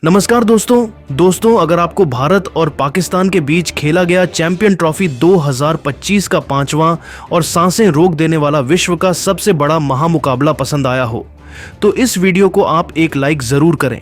नमस्कार दोस्तों अगर आपको भारत और पाकिस्तान के बीच खेला गया चैंपियन ट्रॉफी 2025 का पांचवां और सांसें रोक देने वाला विश्व का सबसे बड़ा महामुकाबला पसंद आया हो तो इस वीडियो को आप एक लाइक जरूर करें।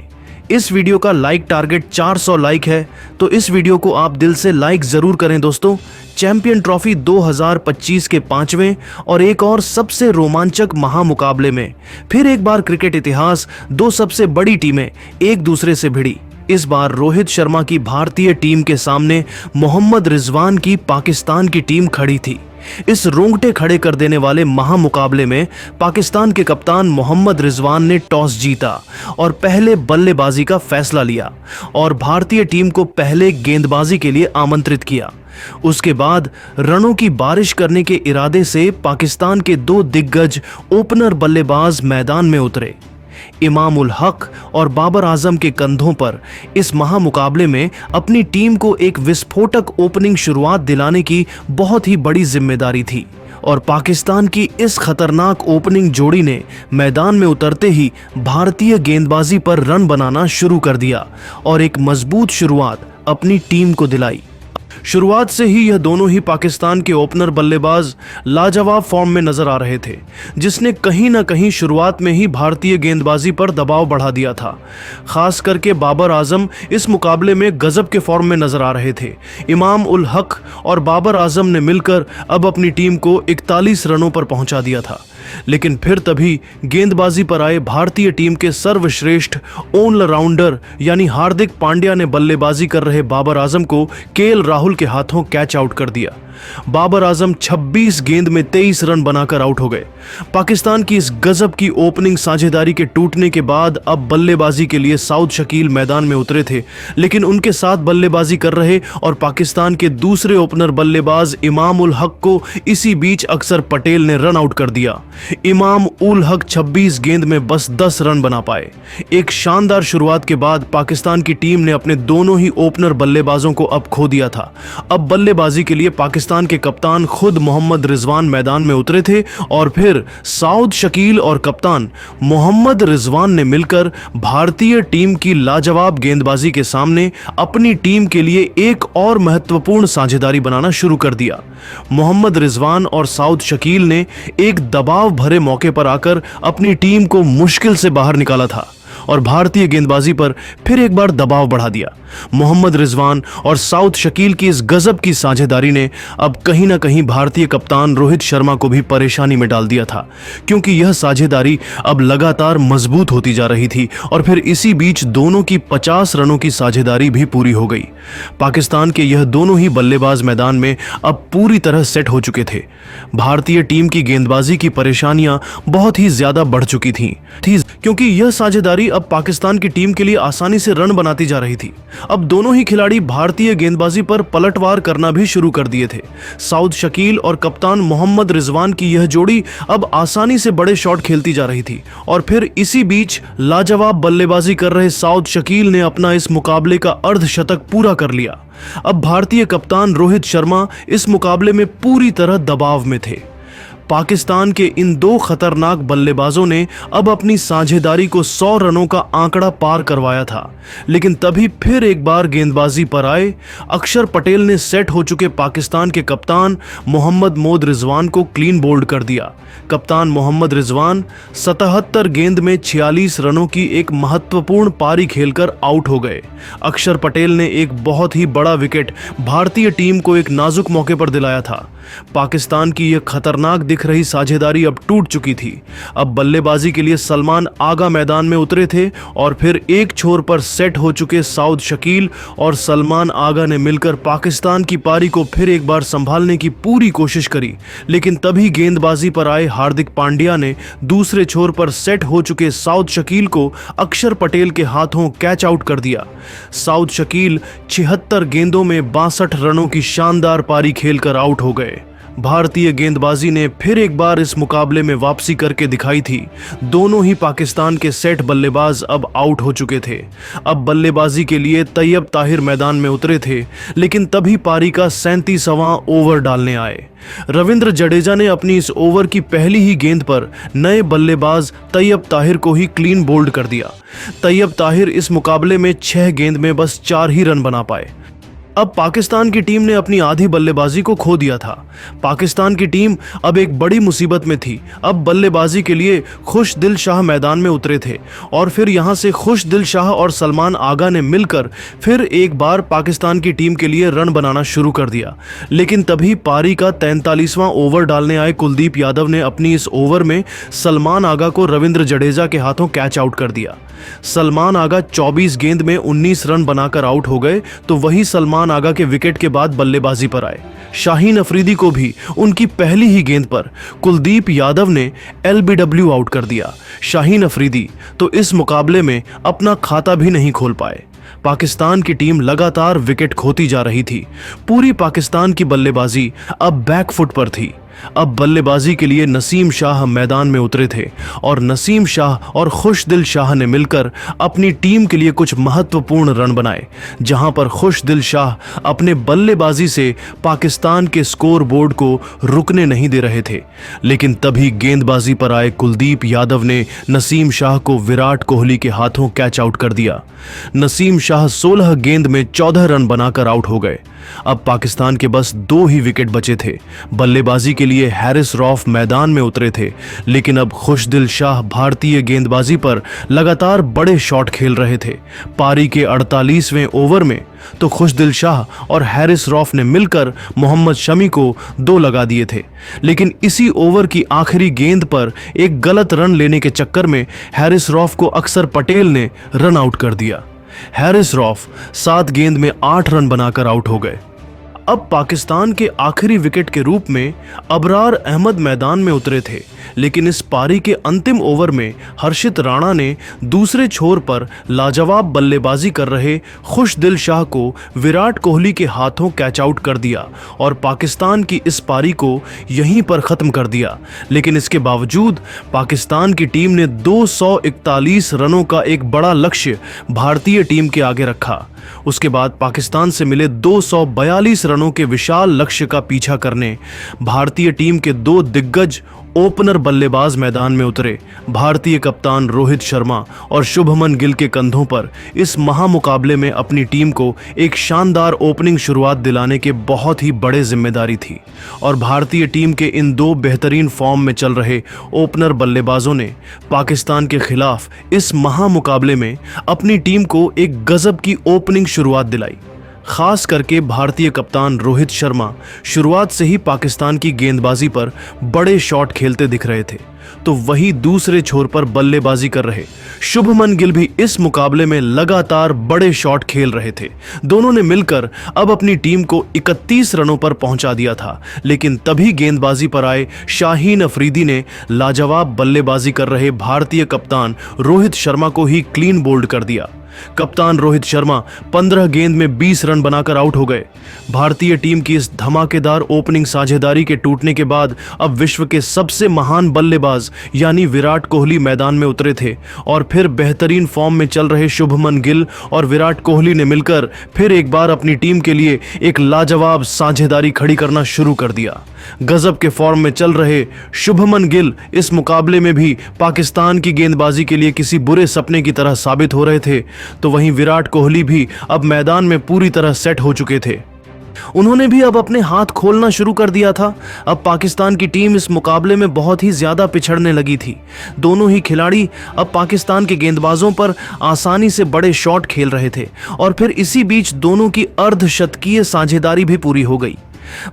इस वीडियो का लाइक टारगेट 400 लाइक है तो इस वीडियो को आप दिल से लाइक जरूर करें दोस्तों। चैंपियन ट्रॉफी 2025 के पांचवें और एक और सबसे रोमांचक महामुकाबले में फिर एक बार क्रिकेट इतिहास दो सबसे बड़ी टीमें एक दूसरे से भिड़ी। इस बार रोहित शर्मा की भारतीय टीम के सामने मोहम्मद रिजवान की पाकिस्तान की टीम खड़ी थी। इस रोंगटे खड़े कर देने वाले महामुकाबले में पाकिस्तान के कप्तान मोहम्मद रिजवान ने टॉस जीता और पहले बल्लेबाजी का फैसला लिया और भारतीय टीम को पहले गेंदबाजी के लिए आमंत्रित किया। उसके बाद रनों की बारिश करने के इरादे से पाकिस्तान के दो दिग्गज ओपनर बल्लेबाज मैदान में उतरे। इमाम उल हक और बाबर आजम के कंधों पर इस महामुकाबले में अपनी टीम को एक विस्फोटक ओपनिंग शुरुआत दिलाने की बहुत ही बड़ी जिम्मेदारी थी और पाकिस्तान की इस खतरनाक ओपनिंग जोड़ी ने मैदान में उतरते ही भारतीय गेंदबाजी पर रन बनाना शुरू कर दिया और एक मजबूत शुरुआत अपनी टीम को दिलाई। शुरुआत से ही यह दोनों ही पाकिस्तान के ओपनर बल्लेबाज लाजवाब फॉर्म में नजर आ रहे थे, जिसने कहीं ना कहीं शुरुआत में ही भारतीय गेंदबाजी पर दबाव बढ़ा दिया था। खास करके बाबर आजम इस मुकाबले में गजब के फॉर्म में नजर आ रहे थे। इमाम उल हक और बाबर आजम ने मिलकर अब अपनी टीम को 41 रनों पर पहुंचा दिया था, लेकिन फिर तभी गेंदबाजी पर आए भारतीय टीम के सर्वश्रेष्ठ ऑलराउंडर यानी हार्दिक पांड्या ने बल्लेबाजी कर रहे बाबर आजम को केएल राहुल के हाथों कैच आउट कर दिया। बाबर आजम 26 गेंद में 23 रन बनाकर आउट हो गए। पाकिस्तान की इस गजब की ओपनिंग साझेदारी के टूटने के बाद अब बल्लेबाजी के लिए साउद शकील मैदान में उतरे थे, लेकिन उनके साथ बल्लेबाजी कर रहे और पाकिस्तान के दूसरे ओपनर बल्लेबाज इमाम उल हक को इसी बीच अक्षर पटेल ने रन आउट कर दिया। इमाम उल हक 26 गेंद में बस 10 रन बना पाए। एक शानदार शुरुआत के बाद पाकिस्तान की टीम ने अपने दोनों ही ओपनर बल्लेबाजों को अब खो दिया था। अब बल्लेबाजी के लिए पाकिस्तान के कप्तान खुद मोहम्मद रिजवान मैदान में उतरे थे और फिर साउद शकील और कप्तान मोहम्मद रिजवान ने मिलकर भारतीय टीम की लाजवाब गेंदबाजी के सामने अपनी टीम के लिए एक और महत्वपूर्ण साझेदारी बनाना शुरू कर दिया। मोहम्मद रिजवान और साउद शकील ने एक दबाव भरे मौके पर आकर अपनी टीम को मुश्किल से बाहर निकाला था और भारतीय गेंदबाजी पर फिर एक बार दबाव बढ़ा दिया। मोहम्मद रिजवान और साउद शकील की इस गजब की साझेदारी ने अब कहीं ना कहीं भारतीय कप्तान रोहित शर्मा को भी परेशानी में डाल दिया था, क्योंकि यह साझेदारी अब लगातार मजबूत होती जा रही थी और फिर इसी बीच दोनों की 50 रनों की साझेदारी भी पूरी हो गई। पाकिस्तान के यह दोनों ही बल्लेबाज मैदान में अब पूरी तरह सेट हो चुके थे। भारतीय टीम की गेंदबाजी की परेशानियां बहुत ही ज्यादा बढ़ चुकी थीं, क्योंकि यह साझेदारी अब पाकिस्तान की टीम के लिए आसानी से रन बनाती जा रही थी। अब दोनों ही खिलाड़ी भारतीय गेंदबाजी पर पलटवार करना भी शुरू कर दिए थे। साउद शकील और कप्तान मोहम्मद रिजवान की यह जोड़ी अब आसानी से बड़े शॉट खेलती जा रही थी और फिर इसी बीच लाजवाब बल्लेबाजी कर रहे साउद शकील ने अपना इस मुकाबले का अर्धशतक पूरा कर लिया। अब भारतीय कप्तान रोहित शर्मा इस मुकाबले में पूरी तरह दबाव में थे। पाकिस्तान के इन दो खतरनाक बल्लेबाजों ने अब अपनी साझेदारी को 100 रनों का आंकड़ा पार करवाया था, लेकिन तभी फिर एक बार गेंदबाजी पर आए अक्षर पटेल ने सेट हो चुके पाकिस्तान के कप्तान मोहम्मद रिजवान को क्लीन बोल्ड कर दिया। कप्तान मोहम्मद रिजवान 77 गेंद में 46 रनों की एक महत्वपूर्ण पारी खेलकर आउट हो गए। अक्षर पटेल ने एक बहुत ही बड़ा विकेट भारतीय टीम को एक नाजुक मौके पर दिलाया था। पाकिस्तान की यह खतरनाक दिख रही साझेदारी अब टूट चुकी थी। अब बल्लेबाजी के लिए सलमान आगा मैदान में उतरे थे और फिर एक छोर पर सेट हो चुके साउद शकील और सलमान आगा ने मिलकर पाकिस्तान की पारी को फिर एक बार संभालने की पूरी कोशिश करी, लेकिन तभी गेंदबाजी पर आए हार्दिक पांड्या ने दूसरे छोर पर सेट हो चुके साउद शकील को अक्षर पटेल के हाथों कैच आउट कर दिया। साउद शकील 76 गेंदों में 62 रनों की शानदार पारी खेलकर आउट हो गए। भारतीय गेंदबाजी ने फिर एक बार इस मुकाबले में वापसी करके दिखाई थी। दोनों ही पाकिस्तान के सेट बल्लेबाज अब आउट हो चुके थे। अब बल्लेबाजी के लिए तैयब ताहिर मैदान में उतरे थे, लेकिन तभी पारी का 37वां ओवर डालने आए। रविंद्र जडेजा ने अपनी इस ओवर की पहली ही गेंद पर नए बल्लेबाज तैयब ताहिर को ही क्लीन बोल्ड कर दिया। तैयब ताहिर इस मुकाबले में 6 गेंद में बस 4 ही रन बना पाए। अब पाकिस्तान की टीम ने अपनी आधी बल्लेबाजी को खो दिया था। पाकिस्तान की टीम अब एक बड़ी मुसीबत में थी। अब बल्लेबाजी के लिए खुशदिल शाह मैदान में उतरे थे और फिर यहां से खुशदिल शाह और सलमान आगा ने मिलकर फिर एक बार पाकिस्तान की टीम के लिए रन बनाना शुरू कर दिया। लेकिन तभी पारी का 43वां ओवर डालने आए कुलदीप यादव ने अपनी इस ओवर में सलमान आगा को रविंद्र जडेजा के हाथों कैच आउट कर दिया। सलमान आगा 24 गेंद में 19 रन बनाकर आउट हो गए, तो वही सलमान आगा के विकेट के बाद बल्लेबाजी पर आए। शाहीन अफरीदी को भी उनकी पहली ही गेंद पर कुलदीप यादव ने LBW आउट कर दिया। शाहीन अफरीदी तो इस मुकाबले में अपना खाता भी नहीं खोल पाए। पाकिस्तान की टीम लगातार विकेट खोती जा रही थी। पूरी पाकिस्तान की बल्लेबाजी अब बैकफुट पर थी। अब बल्लेबाजी के लिए नसीम शाह मैदान में उतरे थे और नसीम शाह और खुशदिल शाह ने मिलकर अपनी टीम के लिए कुछ महत्वपूर्ण रन बनाए, जहां पर खुशदिल शाह अपने बल्लेबाजी से पाकिस्तान के स्कोर बोर्ड को रुकने नहीं दे रहे थे। लेकिन तभी गेंदबाजी पर आए कुलदीप यादव ने नसीम शाह को विराट कोहली के हाथों कैच आउट कर दिया। नसीम शाह 16 गेंद में 14 रन बनाकर आउट हो गए। अब पाकिस्तान के बस 2 ही विकेट बचे थे। बल्लेबाजी के लिए हैरिस रॉफ मैदान में उतरे थे, लेकिन अब खुशदिल शाह भारतीय गेंदबाजी पर लगातार बड़े शॉट खेल रहे थे। पारी के 48वें ओवर में तो खुशदिल शाह और हैरिस रॉफ ने मिलकर मोहम्मद शमी को 2 लगा दिए थे। लेकिन इसी ओवर की आखिरी गेंद पर एक गलत रन लेने के चक्कर में हैरिस रॉफ को अक्सर पटेल ने रन आउट कर दिया। हैरिस रॉफ 7 गेंद में 8 रन बनाकर आउट हो गए। अब पाकिस्तान के आखिरी विकेट के रूप में अबरार अहमद मैदान में उतरे थे, लेकिन इस पारी के अंतिम ओवर में हर्षित राणा ने दूसरे छोर पर लाजवाब बल्लेबाजी कर रहे खुशदिल शाह को विराट कोहली के हाथों कैच आउट कर दिया और पाकिस्तान की इस पारी को यहीं पर ख़त्म कर दिया। लेकिन इसके बावजूद पाकिस्तान की टीम ने 241 रनों का एक बड़ा लक्ष्य भारतीय टीम के आगे रखा। उसके बाद पाकिस्तान से मिले 242 रनों के विशाल लक्ष्य का पीछा करने भारतीय टीम के 2 दिग्गज ओपनर बल्लेबाज मैदान में उतरे। भारतीय कप्तान रोहित शर्मा और शुभमन गिल के कंधों पर इस महामुकाबले में अपनी टीम को एक शानदार ओपनिंग शुरुआत दिलाने के बहुत ही बड़े जिम्मेदारी थी और भारतीय टीम के इन 2 बेहतरीन फॉर्म में चल रहे ओपनर बल्लेबाजों ने पाकिस्तान के खिलाफ इस महामुकाबले में अपनी टीम को एक गजब की ओपनिंग शुरुआत दिलाई। खास करके भारतीय कप्तान रोहित शर्मा शुरुआत से ही पाकिस्तान की गेंदबाजी पर बड़े शॉट खेलते दिख रहे थे, तो वही दूसरे छोर पर बल्लेबाजी कर रहे शुभमन गिल भी इस मुकाबले में लगातार बड़े शॉट खेल रहे थे। दोनों ने मिलकर अब अपनी टीम को 31 रनों पर पहुंचा दिया था। लेकिन तभी गेंदबाजी पर आए शाहीन अफरीदी ने लाजवाब बल्लेबाजी कर रहे भारतीय कप्तान रोहित शर्मा को ही क्लीन बोल्ड कर दिया। कप्तान रोहित शर्मा 15 गेंद में 20 रन बनाकर आउट हो गए। भारतीय टीम की इस धमाकेदार ओपनिंग साझेदारी के टूटने के बाद अब विश्व के सबसे महान बल्लेबाज यानी विराट कोहली मैदान में उतरे थे और फिर बेहतरीन फॉर्म में चल रहे शुभमन गिल और विराट कोहली ने मिलकर फिर एक बार अपनी टीम के लिए एक लाजवाब साझेदारी खड़ी करना शुरू कर दिया। गजब के फॉर्म में चल रहे शुभमन गिल इस मुकाबले में भी पाकिस्तान की गेंदबाजी के लिए किसी बुरे सपने की तरह साबित हो रहे थे, तो वहीं विराट कोहली भी अब मैदान में पूरी तरह सेट हो चुके थे। उन्होंने भी अब अपने हाथ खोलना शुरू कर दिया था। अब पाकिस्तान की टीम इस मुकाबले में बहुत ही ज्यादा पिछड़ने लगी थी। दोनों ही खिलाड़ी अब पाकिस्तान के गेंदबाजों पर आसानी से बड़े शॉट खेल रहे थे और फिर इसी बीच दोनों की अर्धशतकीय साझेदारी भी पूरी हो गई।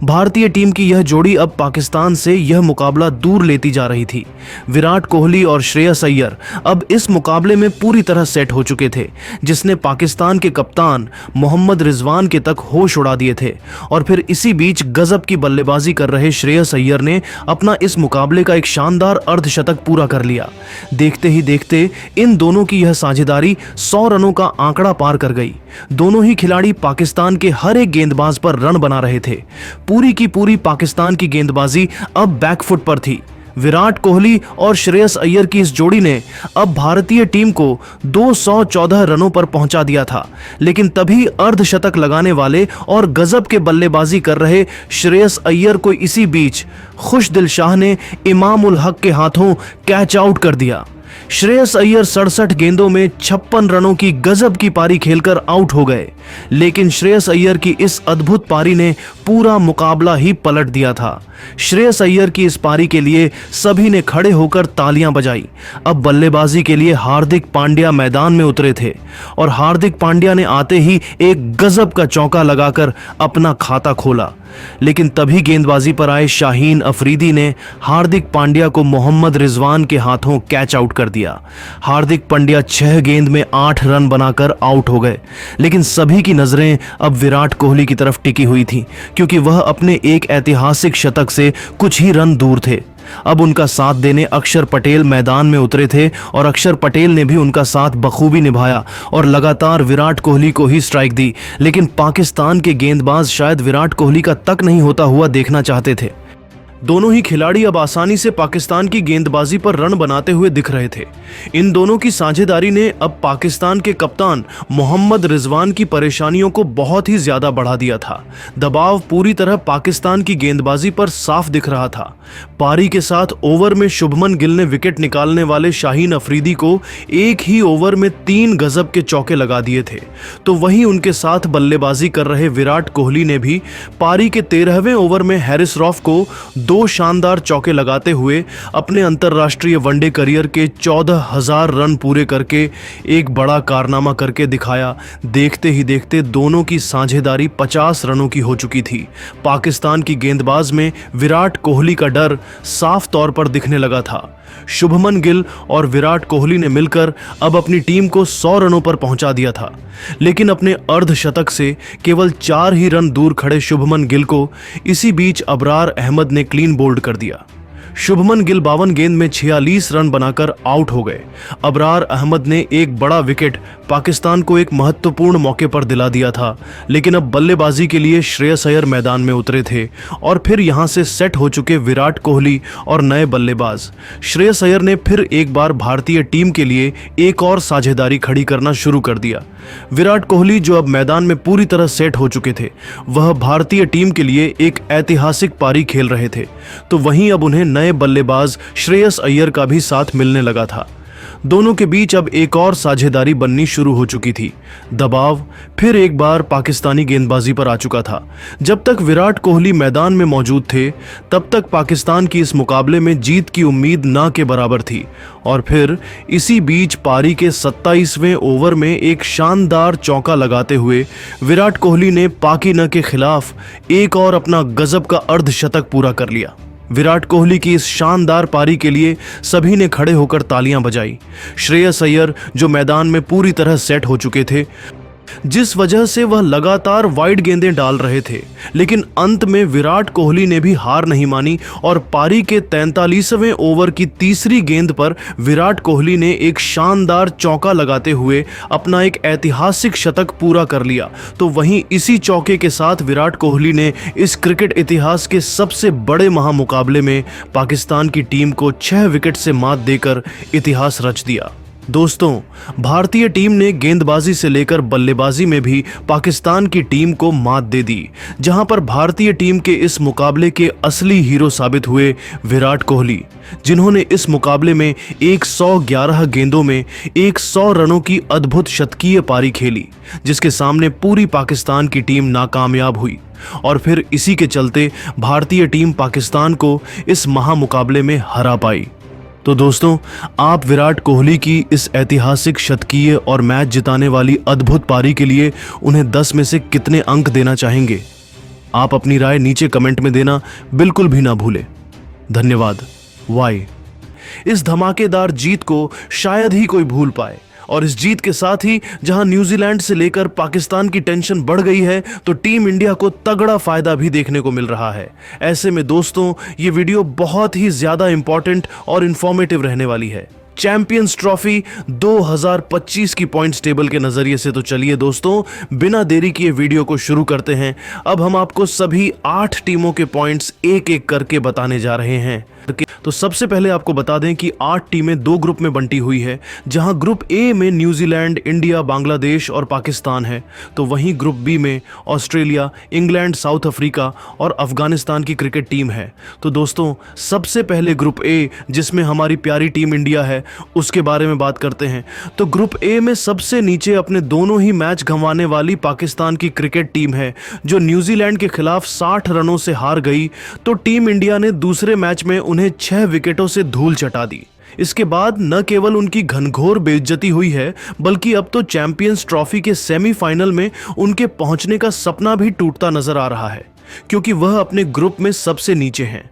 भारतीय टीम की यह जोड़ी अब पाकिस्तान से यह मुकाबला दूर लेती जा रही थी। विराट कोहली और श्रेयस अय्यर अब इस मुकाबले में पूरी तरह सेट हो चुके थे, जिसने पाकिस्तान के कप्तान मोहम्मद रिजवान के तक होश उड़ा दिए थे। और फिर इसी बीच गजब की बल्लेबाजी कर रहे श्रेयस अय्यर ने अपना इस मुकाबले का एक शानदार अर्धशतक पूरा कर लिया। देखते ही देखते इन दोनों की यह साझेदारी 100 रनों का आंकड़ा पार कर गई। दोनों ही खिलाड़ी पाकिस्तान के हर एक गेंदबाज पर रन बना रहे थे। पूरी की पूरी पाकिस्तान की गेंदबाजी अब बैकफुट पर थी। विराट कोहली और श्रेयस अय्यर की इस जोड़ी ने अब भारतीय टीम को 214 रनों पर पहुंचा दिया था, लेकिन तभी अर्धशतक लगाने वाले और गजब के बल्लेबाजी कर रहे श्रेयस अय्यर को इसी बीच खुशदिल शाह ने इमाम उल हक के हाथों कैच आउट कर दिया। श्रेयस अय्यर 67 गेंदों में 56 रनों की गजब की पारी खेलकर आउट हो गए, लेकिन श्रेयस अय्यर की इस अद्भुत पारी ने पूरा मुकाबला ही पलट दिया था। श्रेयस अय्यर की इस पारी के लिए सभी ने खड़े होकर तालियां बजाई। अब बल्लेबाजी के लिए हार्दिक पांड्या मैदान में उतरे थे और हार्दिक पांड्या ने आते ही एक गजब का चौका लगाकर अपना खाता खोला, लेकिन तभी गेंदबाजी पर आए शाहीन अफरीदी ने हार्दिक पांड्या को मोहम्मद रिजवान के हाथों कैच आउट कर दिया। हार्दिक पांड्या 6 गेंद में 8 रन बनाकर आउट हो गए, लेकिन सभी की नजरें अब विराट कोहली की तरफ टिकी हुई थी, क्योंकि वह अपने एक ऐतिहासिक शतक से कुछ ही रन दूर थे। अब उनका साथ देने अक्षर पटेल मैदान में उतरे थे और अक्षर पटेल ने भी उनका साथ बखूबी निभाया और लगातार विराट कोहली को ही स्ट्राइक दी, लेकिन पाकिस्तान के गेंदबाज शायद विराट कोहली का तक नहीं होता हुआ देखना चाहते थे। दोनों ही खिलाड़ी अब आसानी से पाकिस्तान की गेंदबाजी पर रन बनाते हुए दिख रहे थे। इन दोनों की साझेदारी ने अब पाकिस्तान के कप्तान मोहम्मद रिजवान की परेशानियों को बहुत ही ज्यादा बढ़ा दिया था। दबाव पूरी तरह पाकिस्तान की गेंदबाजी पर साफ दिख रहा था। पारी के साथ ओवर में शुभमन गिल ने विकेट निकालने वाले शाहीन अफरीदी को एक ही ओवर में 3 गजब के चौके लगा दिए थे, तो वहीं उनके साथ बल्लेबाजी कर रहे विराट कोहली ने भी पारी के 13वें ओवर में हैरिस रॉफ को 2 शानदार चौके लगाते हुए अपने अंतरराष्ट्रीय वनडे करियर के 14,000 रन पूरे करके एक बड़ा कारनामा करके दिखाया। देखते ही देखते दोनों की साझेदारी 50 रनों की हो चुकी थी। पाकिस्तान की गेंदबाज में विराट कोहली का डर साफ तौर पर दिखने लगा था। शुभमन गिल और विराट कोहली ने मिलकर अब अपनी टीम को 100 रनों पर पहुंचा दिया था, लेकिन अपने अर्धशतक से केवल 4 ही रन दूर खड़े शुभमन गिल को इसी बीच अबरार अहमद ने क्लीन बोल्ड कर दिया। शुभमन गिल 52 गेंद में 46 रन बनाकर आउट हो गए। अबरार अहमद ने एक बड़ा विकेट पाकिस्तान को एक महत्वपूर्ण मौके पर दिला दिया था, लेकिन अब बल्लेबाजी के लिए श्रेयस अय्यर मैदान में उतरे थे और फिर यहां से सेट हो चुके विराट कोहली और नए बल्लेबाज श्रेयस अय्यर ने फिर एक बार भारतीय टीम के लिए एक और साझेदारी खड़ी करना शुरू कर दिया। विराट कोहली जो अब मैदान में पूरी तरह सेट हो चुके थे, वह भारतीय टीम के लिए एक ऐतिहासिक पारी खेल रहे थे, तो वहीं अब उन्हें नए बल्लेबाज श्रेयस अय्यर का भी साथ मिलने लगा था। दोनों के बीच अब एक और साझेदारी बननी शुरू हो चुकी थी। दबाव फिर एक बार पाकिस्तानी गेंदबाजी पर आ चुका था। जब तक विराट कोहली मैदान में मौजूद थे, तब तक पाकिस्तान की इस मुकाबले में जीत की उम्मीद ना के बराबर थी, और फिर इसी बीच पारी के 27वें ओवर में एक शानदार चौका लगाते हुए विराट कोहली ने पाकी न के खिलाफ एक और अपना गजब का अर्धशतक पूरा कर लिया। विराट कोहली की इस शानदार पारी के लिए सभी ने खड़े होकर तालियां बजाई। श्रेयस अय्यर जो मैदान में पूरी तरह सेट हो चुके थे, जिस वजह से वह लगातार वाइड गेंदें डाल रहे थे, लेकिन अंत में विराट कोहली ने भी हार नहीं मानी और पारी के 43वें ओवर की तीसरी गेंद पर विराट कोहली ने एक शानदार चौका लगाते हुए अपना एक ऐतिहासिक शतक पूरा कर लिया। तो वहीं इसी चौके के साथ विराट कोहली ने इस क्रिकेट इतिहास के सबसे बड़े महामुकाबले में पाकिस्तान की टीम को 6 विकेट से मात देकर इतिहास रच दिया। दोस्तों, भारतीय टीम ने गेंदबाजी से लेकर बल्लेबाजी में भी पाकिस्तान की टीम को मात दे दी, जहां पर भारतीय टीम के इस मुकाबले के असली हीरो साबित हुए विराट कोहली, जिन्होंने इस मुकाबले में 111 गेंदों में 100 रनों की अद्भुत शतकीय पारी खेली, जिसके सामने पूरी पाकिस्तान की टीम नाकामयाब हुई और फिर इसी के चलते भारतीय टीम पाकिस्तान को इस महामुकाबले में हरा पाई। तो दोस्तों, आप विराट कोहली की इस ऐतिहासिक शतकीय और मैच जिताने वाली अद्भुत पारी के लिए उन्हें 10 में से कितने अंक देना चाहेंगे? आप अपनी राय नीचे कमेंट में देना बिल्कुल भी ना भूलें। धन्यवाद। वाई। इस धमाकेदार जीत को शायद ही कोई भूल पाए, और इस जीत के साथ ही जहां न्यूजीलैंड से लेकर पाकिस्तान की टेंशन बढ़ गई है, तो टीम इंडिया को तगड़ा फायदा भी देखने को मिल रहा है। ऐसे में दोस्तों, ये वीडियो बहुत ही ज्यादा इंपॉर्टेंट और इंफॉर्मेटिव रहने वाली है। चैंपियंस ट्रॉफी 2025 की पॉइंट्स टेबल के नजरिए से। तो चलिए दोस्तों, बिना देरी किए वीडियो को शुरू करते हैं। अब हम आपको सभी 8 टीमों के पॉइंट्स एक एक करके बताने जा रहे हैं। तो सबसे पहले आपको बता दें कि 8 टीमें 2 ग्रुप में बंटी हुई है, जहां ग्रुप ए में न्यूजीलैंड, इंडिया, बांग्लादेश और पाकिस्तान है, तो वहीं ग्रुप बी में ऑस्ट्रेलिया, इंग्लैंड, साउथ अफ्रीका और अफगानिस्तान की क्रिकेट टीम है। तो दोस्तों, सबसे पहले ग्रुप ए, जिसमें हमारी प्यारी टीम इंडिया है, उसके बारे में बात करते हैं। तो ग्रुप ए में सबसे नीचे अपने दोनों ही मैच गंवाने वाली पाकिस्तान की क्रिकेट टीम है, जो न्यूजीलैंड के खिलाफ 60 रनों से हार गई। तो टीम इंडिया ने दूसरे मैच में उन्हें 6 विकेटों से धूल चटा दी। इसके बाद न केवल उनकी घनघोर बेइज्जती हुई है, बल्कि अब तो चैंपियंस ट्रॉफी के सेमीफाइनल में उनके पहुंचने का सपना भी टूटता नजर आ रहा है, क्योंकि वह अपने ग्रुप में सबसे नीचे हैं।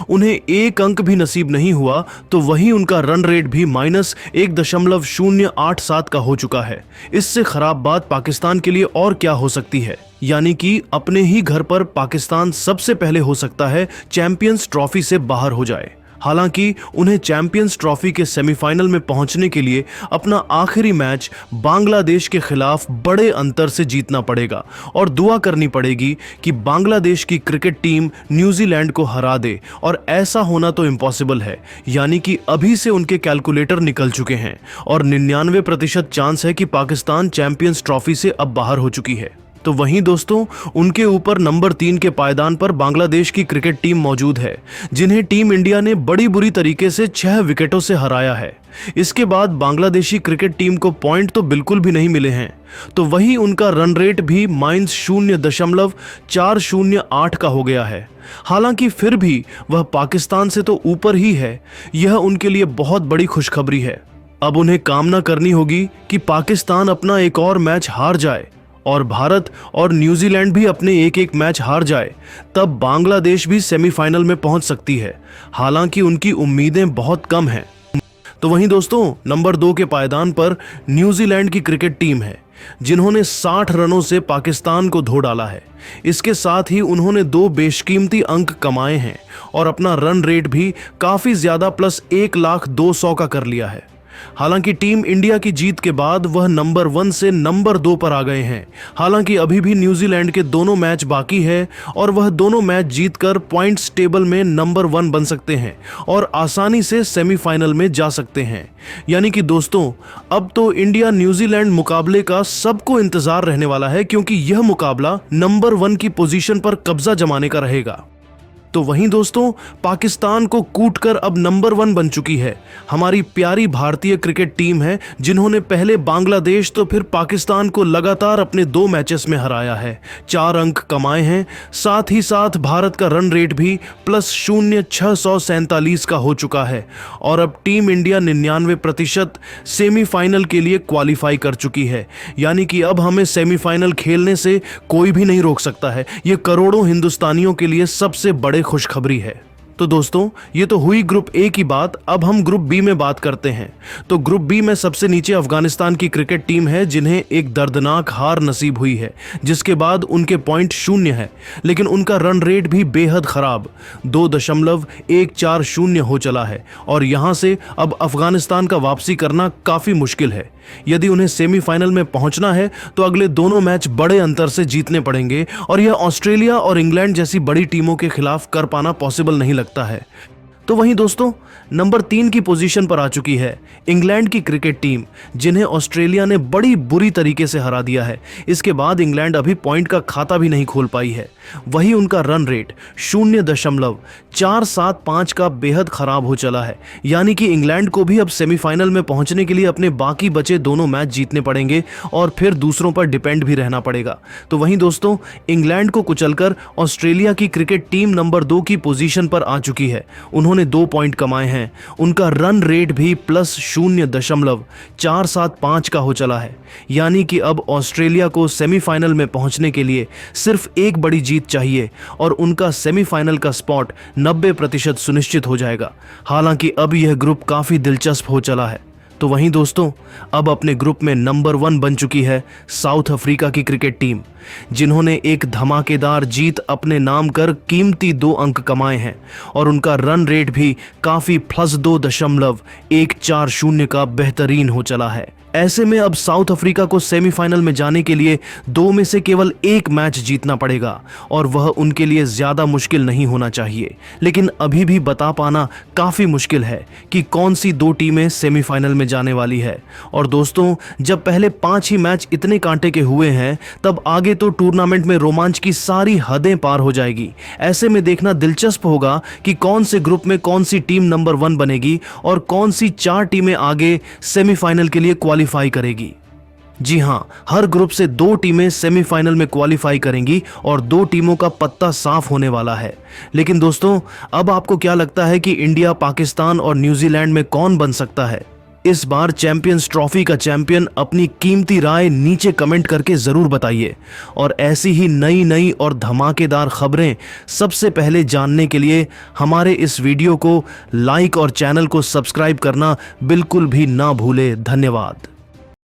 उन्हें 1 अंक भी नसीब नहीं हुआ, तो वहीं उनका रन रेट भी -1.087 का हो चुका है। इससे खराब बात पाकिस्तान के लिए और क्या हो सकती है, यानी कि अपने ही घर पर पाकिस्तान सबसे पहले हो सकता है चैंपियंस ट्रॉफी से बाहर हो जाए। हालांकि उन्हें चैंपियंस ट्रॉफी के सेमीफाइनल में पहुंचने के लिए अपना आखिरी मैच बांग्लादेश के खिलाफ बड़े अंतर से जीतना पड़ेगा और दुआ करनी पड़ेगी कि बांग्लादेश की क्रिकेट टीम न्यूजीलैंड को हरा दे, और ऐसा होना तो इम्पॉसिबल है। यानी कि अभी से उनके कैलकुलेटर निकल चुके हैं और 99% चांस है कि पाकिस्तान चैंपियंस ट्रॉफी से अब बाहर हो चुकी है। तो वहीं दोस्तों, उनके ऊपर नंबर 3 के पायदान पर बांग्लादेश की क्रिकेट टीम मौजूद है, जिन्हें टीम इंडिया ने बड़ी बुरी तरीके से 6 विकेटों से हराया है। इसके बाद बांग्लादेशी क्रिकेट टीम को पॉइंट तो बिल्कुल भी नहीं मिले हैं, तो वहीं उनका रन रेट भी -0.408 का हो गया है। हालांकि फिर भी वह पाकिस्तान से तो ऊपर ही है। यह उनके लिए बहुत बड़ी खुशखबरी है। अब उन्हें कामना करनी होगी कि पाकिस्तान अपना एक और मैच हार जाए और भारत और न्यूजीलैंड भी अपने एक मैच हार जाए, तब बांग्लादेश भी सेमीफाइनल में पहुंच सकती है। हालांकि उनकी उम्मीदें बहुत कम हैं। तो वहीं दोस्तों, नंबर 2 के पायदान पर न्यूजीलैंड की क्रिकेट टीम है, जिन्होंने 60 रनों से पाकिस्तान को धो डाला है। इसके साथ ही उन्होंने 2 बेशकीमती अंक कमाए हैं और अपना रन रेट भी काफी ज्यादा +1,02,000 का कर लिया है। हालांकि टीम इंडिया की जीत के बाद वह नंबर 1 से नंबर 2 पर आ गए हैं। हालांकि अभी भी न्यूजीलैंड के दोनों मैच बाकी है और वह दोनों मैच जीतकर पॉइंट्स टेबल में नंबर 1 बन सकते हैं और आसानी से सेमीफाइनल में जा सकते हैं। यानी कि दोस्तों, अब तो इंडिया न्यूजीलैंड मुकाबले का सबको इंतजार रहने वाला है, क्योंकि यह मुकाबला नंबर 1 की पोजीशन पर कब्जा जमाने का रहेगा। तो वहीं दोस्तों, पाकिस्तान को कूटकर अब नंबर 1 बन चुकी है हमारी प्यारी भारतीय क्रिकेट टीम है, जिन्होंने पहले बांग्लादेश तो फिर पाकिस्तान को लगातार अपने 2 मैचेस में हराया है, 4 अंक कमाए हैं। साथ ही साथ भारत का रन रेट भी +0.647 का हो चुका है और अब टीम इंडिया 99% सेमीफाइनल के लिए क्वालिफाई कर चुकी है। यानी कि अब हमें सेमीफाइनल खेलने से कोई भी नहीं रोक सकता है। ये करोड़ों हिंदुस्तानियों के लिए सबसे बड़े खुशखबरी है। तो दोस्तों, ये तो हुई ग्रुप ए की बात। अब हम ग्रुप बी में बात करते हैं। तो ग्रुप बी में सबसे नीचे अफगानिस्तान की क्रिकेट टीम है, जिन्हें एक दर्दनाक हार नसीब हुई है, जिसके बाद उनके पॉइंट 0 है, लेकिन उनका रन रेट भी बेहद खराब 2.140 हो चला है और यहां से अब अफगानिस्तान का वापसी करना काफी मुश्किल है। यदि उन्हें सेमीफाइनल में पहुंचना है तो अगले दोनों मैच बड़े अंतर से जीतने पड़ेंगे और यह ऑस्ट्रेलिया और इंग्लैंड जैसी बड़ी टीमों के खिलाफ कर पाना पॉसिबल नहीं लगता है। तो वहीं दोस्तों, नंबर 3 की पोजीशन पर आ चुकी है इंग्लैंड की क्रिकेट टीम, जिन्हें ऑस्ट्रेलिया ने बड़ी बुरी तरीके से हरा दिया है। इसके बाद इंग्लैंड अभी पॉइंट का खाता भी नहीं खोल पाई है। वहीं उनका रन रेट 0.475 का बेहद खराब हो चला है। यानी कि इंग्लैंड को भी अब सेमीफाइनल में पहुंचने के लिए अपने बाकी बचे दोनों मैच जीतने पड़ेंगे और फिर दूसरों पर डिपेंड भी रहना पड़ेगा। तो वहीं दोस्तों, इंग्लैंड को कुचलकर ऑस्ट्रेलिया की क्रिकेट टीम नंबर 2 की पोजीशन पर आ चुकी है। उन्होंने 2 पॉइंट कमाए हैं। उनका रन रेट भी +0.475 का हो चला है। यानी कि अब ऑस्ट्रेलिया को सेमीफाइनल में पहुंचने के लिए सिर्फ एक बड़ी जीत चाहिए और उनका सेमीफाइनल का स्पॉट 90% सुनिश्चित हो जाएगा। हालांकि अब यह ग्रुप काफी दिलचस्प हो चला है। तो वहीं दोस्तों अब अपने ग्रुप में नंबर 1 बन चुकी है साउथ अफ्रीका की क्रिकेट टीम, जिन्होंने एक धमाकेदार जीत अपने नाम कर कीमती 2 अंक कमाए हैं और उनका रन रेट भी काफी +2.140 का बेहतरीन हो चला है। ऐसे में अब साउथ अफ्रीका को सेमीफाइनल में जाने के लिए 2 में से केवल 1 मैच जीतना पड़ेगा और वह उनके लिए ज्यादा मुश्किल नहीं होना चाहिए, लेकिन अभी भी बता पाना काफी मुश्किल है कि कौन सी 2 टीमें सेमीफाइनल में जाने वाली है। और दोस्तों जब पहले 5 ही मैच इतने कांटे के हुए हैं, तब आगे तो टूर्नामेंट में रोमांच की सारी हदें पार हो जाएगी। ऐसे में देखना दिलचस्प होगा कि कौन से ग्रुप में कौन सी टीम नंबर 1 बनेगी और कौन सी 4 टीमें आगे सेमीफाइनल के लिए क्वालिफाई करेगी। जी हां, हर ग्रुप से 2 टीमें सेमीफाइनल में क्वालिफाई करेंगी और 2 टीमों का पत्ता साफ होने वाला है। लेकिन दोस्तों अब आपको क्या लगता है कि इंडिया, पाकिस्तान और न्यूजीलैंड में कौन बन सकता है इस बार चैंपियंस ट्रॉफी का चैंपियन? अपनी कीमती राय नीचे कमेंट करके जरूर बताइए और ऐसी ही नई और धमाकेदार खबरें सबसे पहले जानने के लिए हमारे इस वीडियो को लाइक और चैनल को सब्सक्राइब करना बिल्कुल भी ना भूले। धन्यवाद।